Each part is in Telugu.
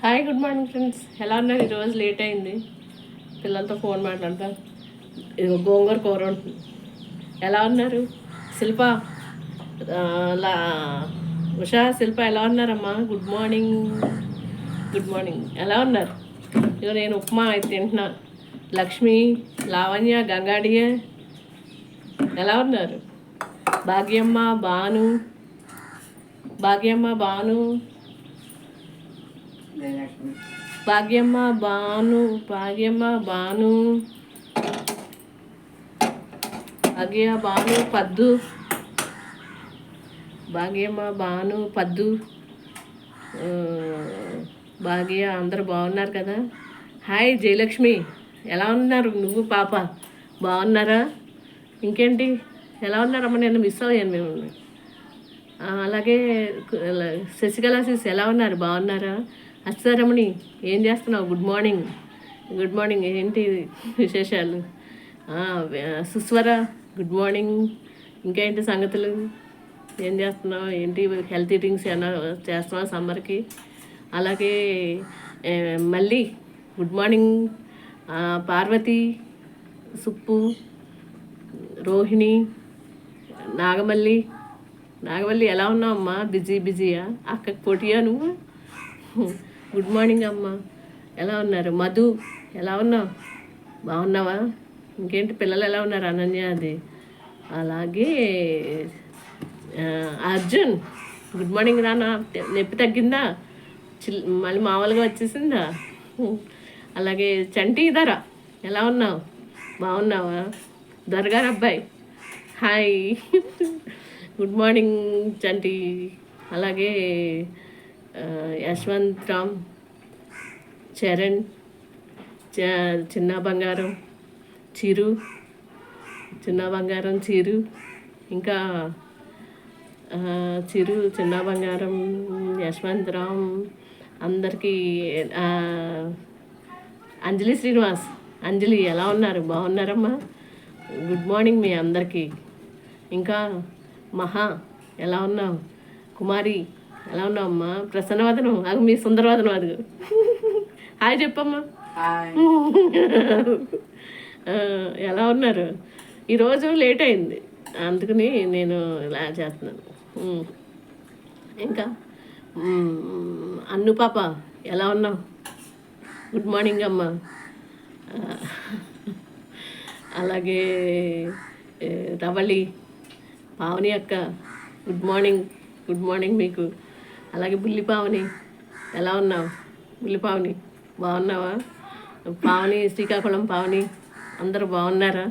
హాయ్ గుడ్ మార్నింగ్ ఫ్రెండ్స్, ఎలా ఉన్నారు? ఈరోజు లేట్ అయింది, పిల్లలతో ఫోన్ మాట్లాడతా. ఇదిగో గోంగూర కూర ఉంటుంది. ఎలా ఉన్నారు? శిల్ప, ఉషా, శిల్ప ఎలా ఉన్నారమ్మా? Good morning, good morning. ఎలా ఉన్నారు? ఇదిగో నేను ఉప్మా అయితే తింటున్నా. లక్ష్మి, లావణ్య, గంగాడియ ఎలా ఉన్నారు? భాగ్యమ్మ, భాను, భాగ్యమ్మ, భాను, భాగ్యమ్మ, భాను, భాగ్యమ్మ, భాను, భాగ్య, భాను, పద్దు, భాగ్యమ్మ, భాను, పద్దు, భాగ్య, అందరూ బాగున్నారు కదా? హాయ్ జయలక్ష్మి, ఎలా ఉన్నారు? నువ్వు పాప బాగున్నారా? ఇంకేంటి, ఎలా ఉన్నారమ్మా? నేను మిస్ అయ్యాను మేము. అలాగే శశికళ సిస్ ఎలా ఉన్నారు? బాగున్నారా? అచ్చారమణి, ఏం చేస్తున్నావు? Good morning, good morning. ఏంటి విశేషాలు? సుస్వర, గుడ్ మార్నింగ్. ఇంకేంటి సంగతులు? ఏం చేస్తున్నావు? ఏంటి హెల్త్ ఈటింగ్స్ ఏమైనా చేస్తున్నావు సమ్మర్కి? అలాగే మళ్ళీ గుడ్ మార్నింగ్. పార్వతి, సుప్పు, రోహిణి, నాగమల్లి, నాగవల్లి ఎలా ఉన్నావు అమ్మా? బిజీయా? అక్కకి పోటీయా నువ్వు? గుడ్ మార్నింగ్ అమ్మ, ఎలా ఉన్నారు? మధు, ఎలా ఉన్నావు? బాగున్నావా? ఇంకేంటి పిల్లలు ఎలా ఉన్నారు? అనన్య, అది. అలాగే అర్జున్, గుడ్ మార్నింగ్ రానా? నొప్పి తగ్గిందా? మళ్ళీ మామూలుగా వచ్చేసిందా? అలాగే చంటి ధర, ఎలా ఉన్నావు? బాగున్నావా? దర్గార్ అబ్బాయి, హాయ్, గుడ్ మార్నింగ్ చంటి. అలాగే యశ్వంత్ రామ్, చరణ్, చిన్న బంగారం, చిరు, చిన్న బంగారం, చిరు, ఇంకా చిరు, చిన్న బంగారం, యశ్వంత్ రామ్, అందరికీ. అంజలి శ్రీనివాస్, అంజలి ఎలా ఉన్నారు? బాగున్నారమ్మా? గుడ్ మార్నింగ్ మీ అందరికీ. ఇంకా మహా, ఎలా ఉన్నావు? కుమారి, ఎలా ఉన్నావు అమ్మా? ప్రసన్నవదనం, అది మీ సుందరవదనం, అది. హాయ్ చెప్పమ్మా. ఎలా ఉన్నారు? ఈరోజు లేట్ అయింది, అందుకని నేను ఇలా చేస్తున్నాను. ఇంకా అన్ను పాప, ఎలా ఉన్నావు? గుడ్ మార్నింగ్ అమ్మా. అలాగే రవళి, పావని అక్క, గుడ్ మార్నింగ్, గుడ్ మార్నింగ్ మీకు. అలాగే బుల్లి పావని, ఎలా ఉన్నావు? బుల్లి పావని, బాగున్నావా? పావని, శ్రీకాకుళం పావని, అందరూ బాగున్నారా?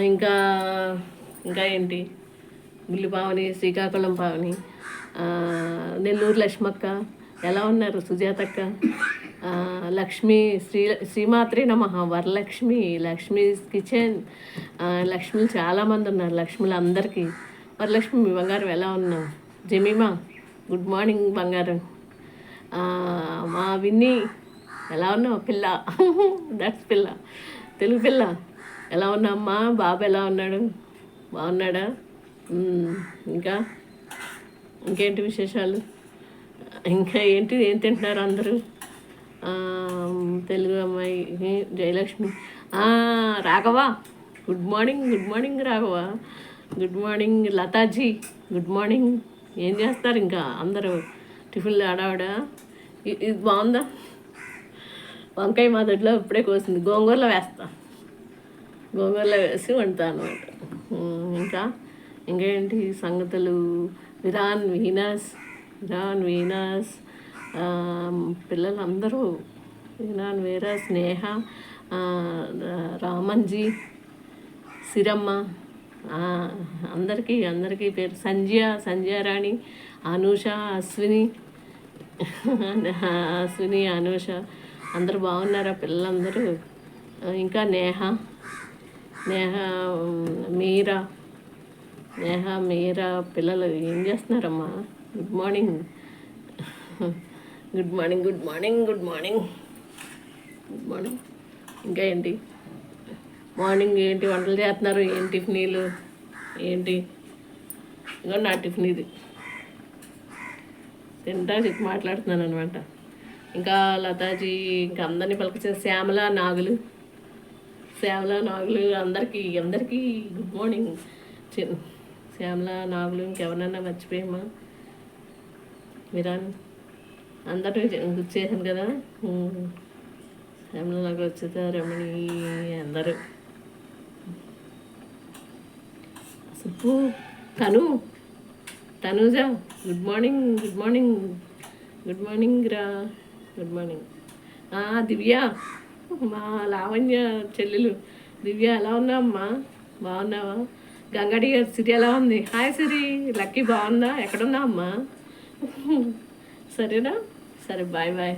ఇంకా ఇంకా ఏంటి? బుల్లి పావని, శ్రీకాకుళం పావని, నెల్లూరు లక్ష్మక్క, ఎలా ఉన్నారు? సుజాతక్క, లక్ష్మి, శ్రీమాత్రే నమః, వరలక్ష్మి, లక్ష్మీ కిచెన్, లక్ష్మిలు చాలామంది ఉన్నారు. లక్ష్మిలు అందరికీ. వరలక్ష్మి, మీ బంగారం ఎలా ఉన్నావు? జమీమా, గుడ్ మార్నింగ్ బంగారం. మా విన్నీ, ఎలా ఉన్నావు పిల్ల? దట్స్ పిల్ల, తెలుగు పిల్ల. ఎలా ఉన్నామ్మా? బాబు ఎలా ఉన్నాడు? బాగున్నాడా? ఇంకా ఇంకేంటి విశేషాలు? ఇంకా ఏంటి, ఏం తింటున్నారు అందరూ? తెలుగు అమ్మాయి Jayalakshmi, Raghava, good morning, good morning Raghava, good morning. Lataji, good morning. ఏం చేస్తారు ఇంకా అందరూ? టిఫిన్లు ఆడావిడ. ఇది బాగుందా? వంకాయ మా దొడ్లో ఇప్పుడే కోసింది, గోంగూరలో వేస్తా, గోంగూరలో వేసి వండుతా అనమాట. ఇంకా ఇంకేంటి సంగతులు? విరాన్, వీనస్, విరాన్, వీనస్, పిల్లలందరూ, విరాన్, వీరా, స్నేహ, రామన్జీ, సిరమ్మ, అందరికీ పేరు. సంధ్య రాణి, అనూష, అశ్విని, అనూష, అందరూ బాగున్నారా పిల్లలందరూ? ఇంకా నేహ, మీరా పిల్లలు ఏం చేస్తున్నారమ్మా? Good morning, good morning, good morning, good morning, good morning. ఇంకా ఏంటి మార్నింగ్? ఏంటి వంటలు చేస్తున్నారు? ఏం టిఫినీలు ఏంటి? ఇగో నా టిఫిన్ ఇది. తింటా చెప్పి మాట్లాడుతున్నాను అనమాట. ఇంకా లతాజీ, ఇంకా అందరినీ పలకరించిన శ్యామల నాగులు అందరికీ గుడ్ మార్నింగ్. శ్యామల నాగులు, ఇంకెవరన్నా మర్చిపోయామా? మీరాన్ అందరూ గుర్తు చేశాను కదా. శ్యామల నాగులు వచ్చేదా, రమణి అందరూ. సుప్పు, తనుజ గుడ్ మార్నింగ్ రా, గుడ్ మార్నింగ్. దివ్య, మా లావణ్య చెల్లెలు దివ్య, ఎలా ఉన్నావు అమ్మా? బాగున్నావా? గంగడి గారు సిరి ఎలా ఉంది? హాయ్ సిరి. లక్కీ బాగుందా? ఎక్కడున్నావు అమ్మా? సరేనా? సరే, బాయ్.